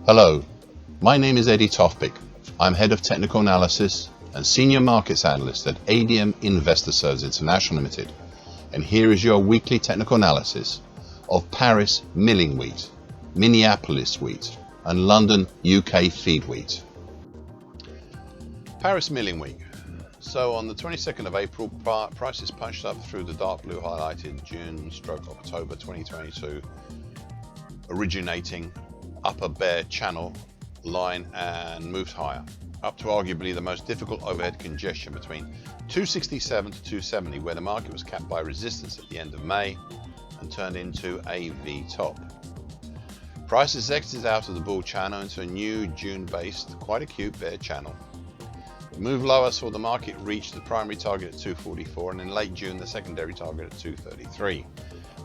Hello, my name is Eddie Tofpick. I'm Head of Technical Analysis and Senior Markets Analyst at ADM Investor Services International Limited, and here is your weekly technical analysis of Paris milling wheat, Minneapolis wheat, and London, UK feed wheat. Paris milling wheat. So on the 22nd of April, prices punched up through the dark blue highlighted June/October 2022, originating upper bear channel line and moved higher, up to arguably the most difficult overhead congestion between 267 to 270, where the market was capped by resistance at the end of May and turned into a V-top. Prices exited out of the bull channel into a new June-based, quite acute bear channel. The move lower saw the market reach the primary target at 244 and in late June the secondary target at 233.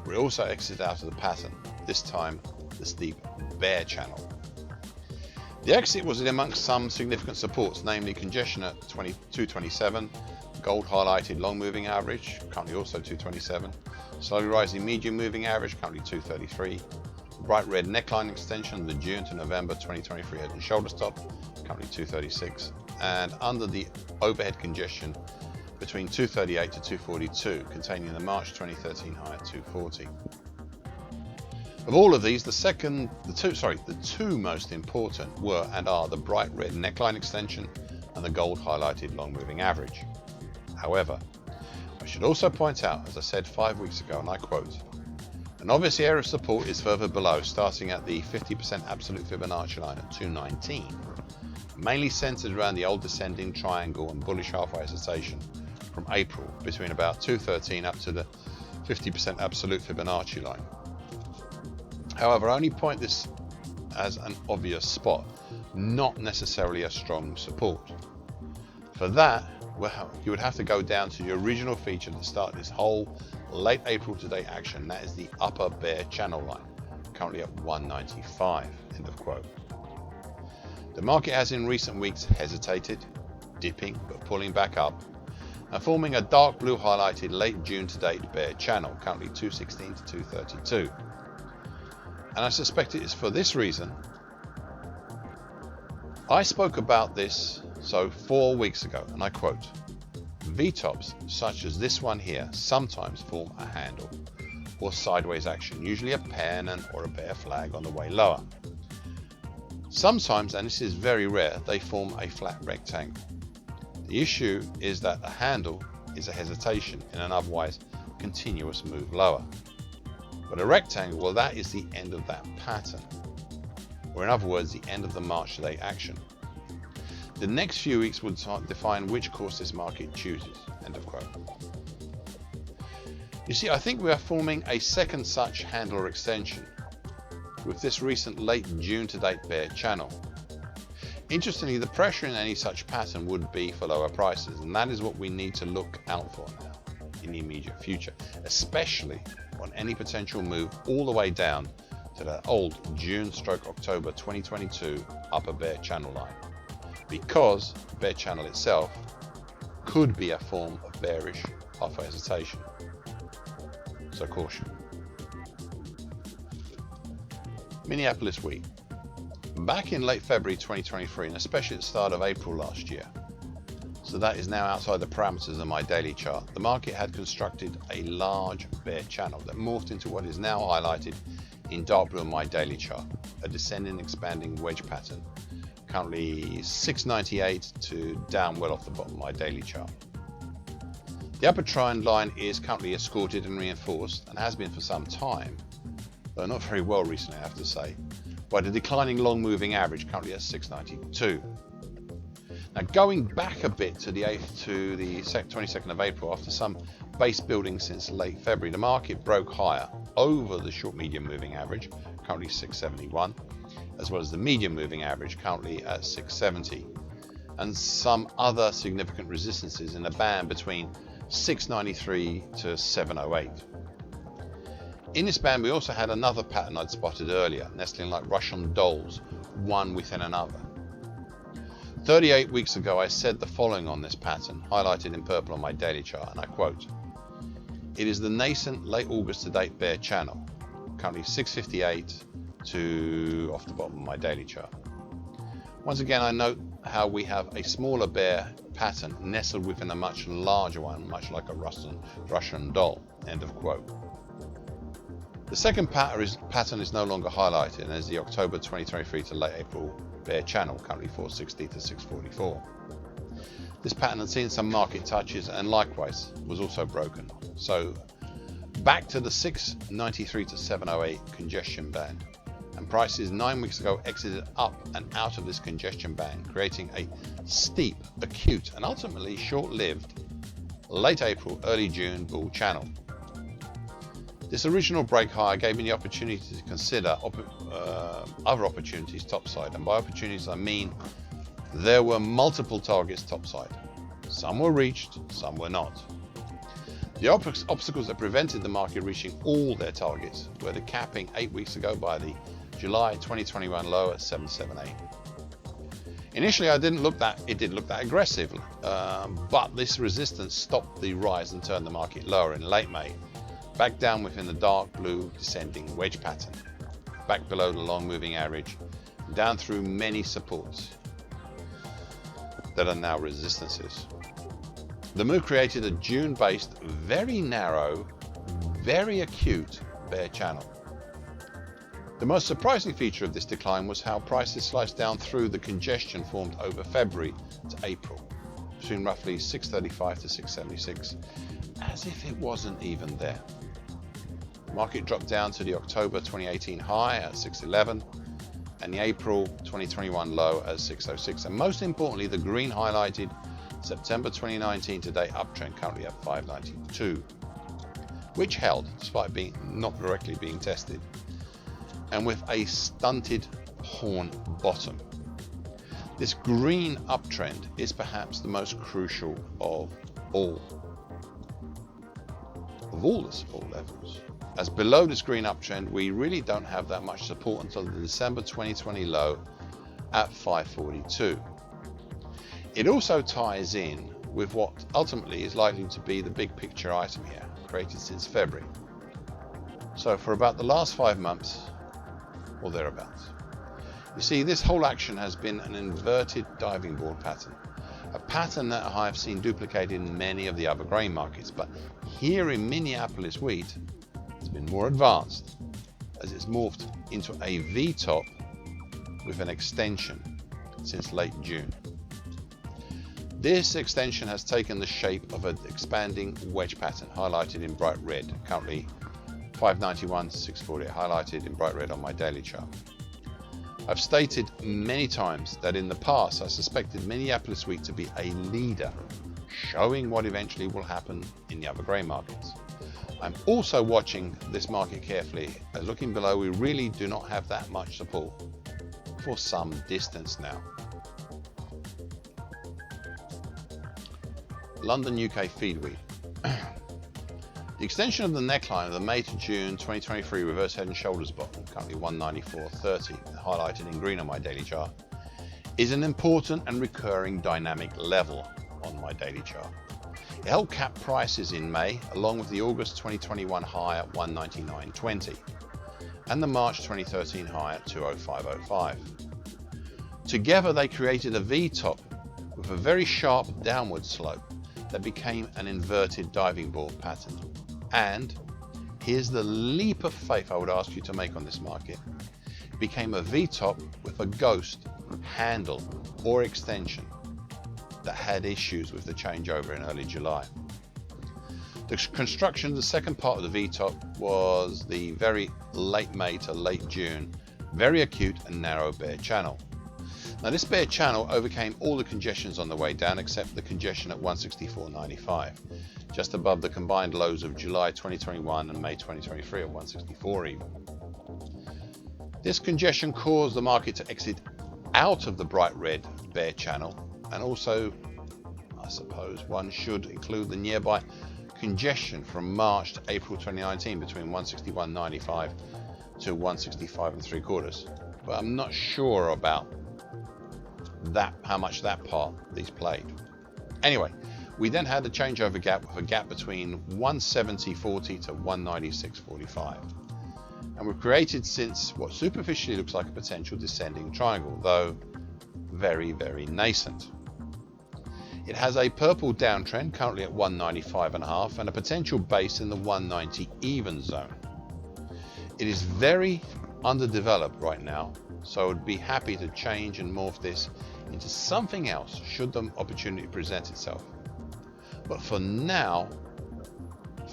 We also exited out of the pattern, this time the steep bear channel. The exit was in amongst some significant supports, namely congestion at 227, gold highlighted long moving average, currently also 227, slowly rising medium moving average, currently 233, the bright red neckline extension of the June to November 2023 head and shoulder stop, currently 236, and under the overhead congestion between 238 to 242, containing the March 2013 high at 240. Of all of these, the two most important were and are the bright red neckline extension and the gold highlighted long moving average. However, I should also point out, as I said 5 weeks ago, and I quote, an obvious area of support is further below, starting at the 50% absolute Fibonacci line at 219, mainly centered around the old descending triangle and bullish halfway hesitation from April between about 213 up to the 50% absolute Fibonacci line. However, I only point this as an obvious spot, not necessarily a strong support. For that, well, you would have to go down to the original feature that started this whole late April to date action, that is the upper bear channel line, currently at 195, end of quote. The market has in recent weeks hesitated, dipping but pulling back up, and forming a dark blue highlighted late June to date bear channel, currently 216 to 232. And I suspect it is for this reason. I spoke about this 4 weeks ago, and I quote, V-tops such as this one here sometimes form a handle or sideways action, usually a pennant or a bear flag on the way lower. Sometimes, and this is very rare, they form a flat rectangle. The issue is that a handle is a hesitation in an otherwise continuous move lower. But a rectangle, well, that is the end of that pattern, or in other words, the end of the March to date action. The next few weeks will define which course this market chooses, end of quote. You see, I think we are forming a second such handle or extension with this recent late June to date bear channel. Interestingly, the pressure in any such pattern would be for lower prices, and that is what we need to look out for now in the immediate future, especially on any potential move all the way down to that old June/October 2022 upper bear channel line, because the bear channel itself could be a form of bearish halfway hesitation. So caution. Minneapolis wheat. Back in late February 2023, and especially at the start of April last year, so that is now outside the parameters of my daily chart, the market had constructed a large bear channel that morphed into what is now highlighted in dark blue on my daily chart, a descending expanding wedge pattern, currently 698 to down well off the bottom of my daily chart. The upper trend line is currently escorted and reinforced, and has been for some time, though not very well recently I have to say, by the declining long moving average, currently at 692. Now, going back a bit to the 22nd of April, after some base building since late February, the market broke higher over the short medium moving average, currently 671, as well as the medium moving average, currently at 670, and some other significant resistances in a band between 693 to 708. In this band, we also had another pattern I'd spotted earlier, nestling like Russian dolls, one within another. 38 weeks ago, I said the following on this pattern, highlighted in purple on my daily chart, and I quote, it is the nascent late August to date bear channel, currently 658 to off the bottom of my daily chart. Once again, I note how we have a smaller bear pattern nestled within a much larger one, much like a Russian doll, end of quote. The second pattern is no longer highlighted, and is the October 2023 to late April bear channel, currently 460 to 644. This pattern had seen some market touches and likewise was also broken. So back to the 693 to 708 congestion band, and prices 9 weeks ago exited up and out of this congestion band, creating a steep, acute and ultimately short-lived late April, early June bull channel. This original break higher gave me the opportunity to consider other opportunities topside, and by opportunities I mean there were multiple targets topside. Some were reached, some were not. The obstacles that prevented the market reaching all their targets were the capping 8 weeks ago by the July 2021 low at 778. Initially, it didn't look that aggressive, but this resistance stopped the rise and turned the market lower in late May, back down within the dark blue descending wedge pattern, back below the long moving average, down through many supports that are now resistances. The move created a June-based, very narrow, very acute bear channel. The most surprising feature of this decline was how prices sliced down through the congestion formed over February to April, between roughly 635 to 676, as if it wasn't even there. The market dropped down to the October 2018 high at 611 and the April 2021 low at 606, and most importantly the green highlighted September 2019 to date uptrend, currently at 592, which held despite not directly being tested, and with a stunted horn bottom. This green uptrend is perhaps the most crucial of all the support levels, as below this green uptrend we really don't have that much support until the December 2020 low at 542. It also ties in with what ultimately is likely to be the big picture item here, created since February. So for about the last 5 months, or thereabouts. You see, this whole action has been an inverted diving board pattern, a pattern that I have seen duplicated in many of the other grain markets, but here in Minneapolis wheat, it's been more advanced, as it's morphed into a V-top with an extension since late June. This extension has taken the shape of an expanding wedge pattern, highlighted in bright red, currently 591 to 648, highlighted in bright red on my daily chart. I've stated many times that in the past I suspected Minneapolis wheat to be a leader, showing what eventually will happen in the other grain markets. I'm also watching this market carefully, as looking below we really do not have that much support for some distance now. London UK feed wheat. The extension of the neckline of the May to June 2023 reverse head and shoulders bottom, currently 194.30, highlighted in green on my daily chart, is an important and recurring dynamic level on my daily chart. It held cap prices in May, along with the August 2021 high at 199.20 and the March 2013 high at 205.05. Together they created a V-top with a very sharp downward slope that became an inverted diving board pattern. And here's the leap of faith I would ask you to make on this market. It became a V-top with a ghost handle or extension that had issues with the changeover in early July. The construction of the second part of the V-top was the very late May to late June, very acute and narrow bear channel. Now this bear channel overcame all the congestions on the way down except the congestion at 164.95, just above the combined lows of July 2021 and May 2023 at 164 even. This congestion caused the market to exit out of the bright red bear channel, and also, I suppose, one should include the nearby congestion from March to April 2019 between 161.95 to 165.75, but I'm not sure about that, how much that part these played. Anyway, we then had the changeover gap with a gap between 170.40 to 196.45, and we've created since what superficially looks like a potential descending triangle, though very, very nascent. It has a purple downtrend currently at 195.5 and a potential base in the 190 even zone. It is very underdeveloped right now, so I would be happy to change and morph this into something else should the opportunity present itself. But for now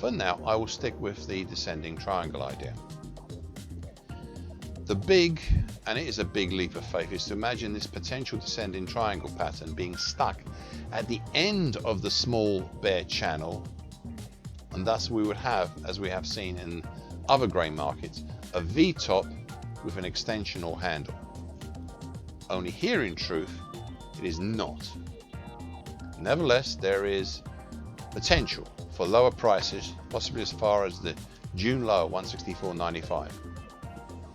I will stick with the descending triangle idea. The big, and it is a big leap of faith, is to imagine this potential descending triangle pattern being stuck at the end of the small bear channel, and thus we would have, as we have seen in other grain markets, a V-top with an extension or handle. Only here in truth it is not. Nevertheless, there is potential for lower prices, possibly as far as the June low at 164.95.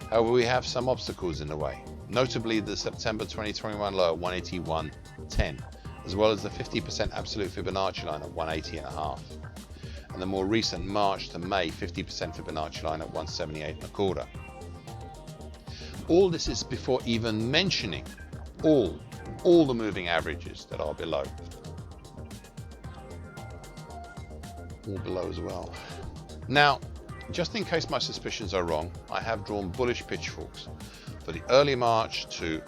However, we have some obstacles in the way, notably the September 2021 low at 181.10, as well as the 50% absolute Fibonacci line at 180.5, and the more recent March to May 50% Fibonacci line at 178.25. All this is before even mentioning all the moving averages that are below. All below as well. Now, just in case my suspicions are wrong, I have drawn bullish pitchforks for the early March to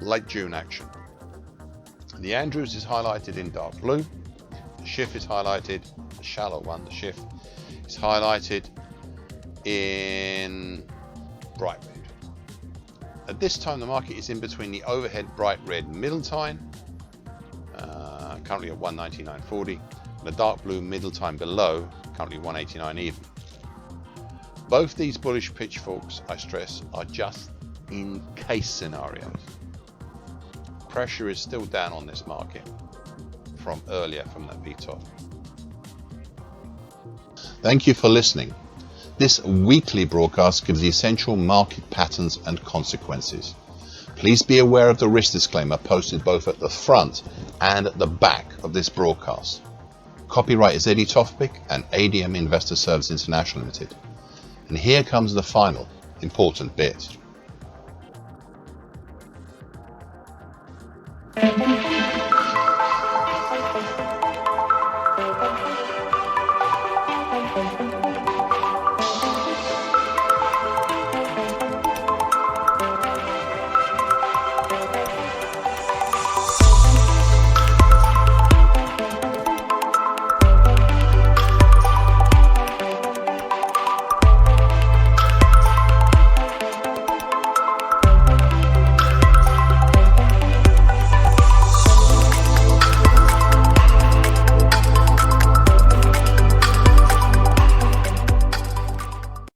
late June action. The Andrews is highlighted in dark blue, the Schiff is highlighted, the shallow one, the Schiff, is highlighted in bright red. At this time the market is in between the overhead bright red middle time, currently at 199.40, and the dark blue middle time below, currently 189 even. Both these bullish pitchforks, I stress, are just in case scenarios. Pressure is still down on this market from earlier, from that V-top. Thank you for listening. This weekly broadcast gives the essential market patterns and consequences. Please be aware of the risk disclaimer posted both at the front and at the back of this broadcast. Copyright is Eddie Topic and ADM Investor Service International Limited. And here comes the final important bit.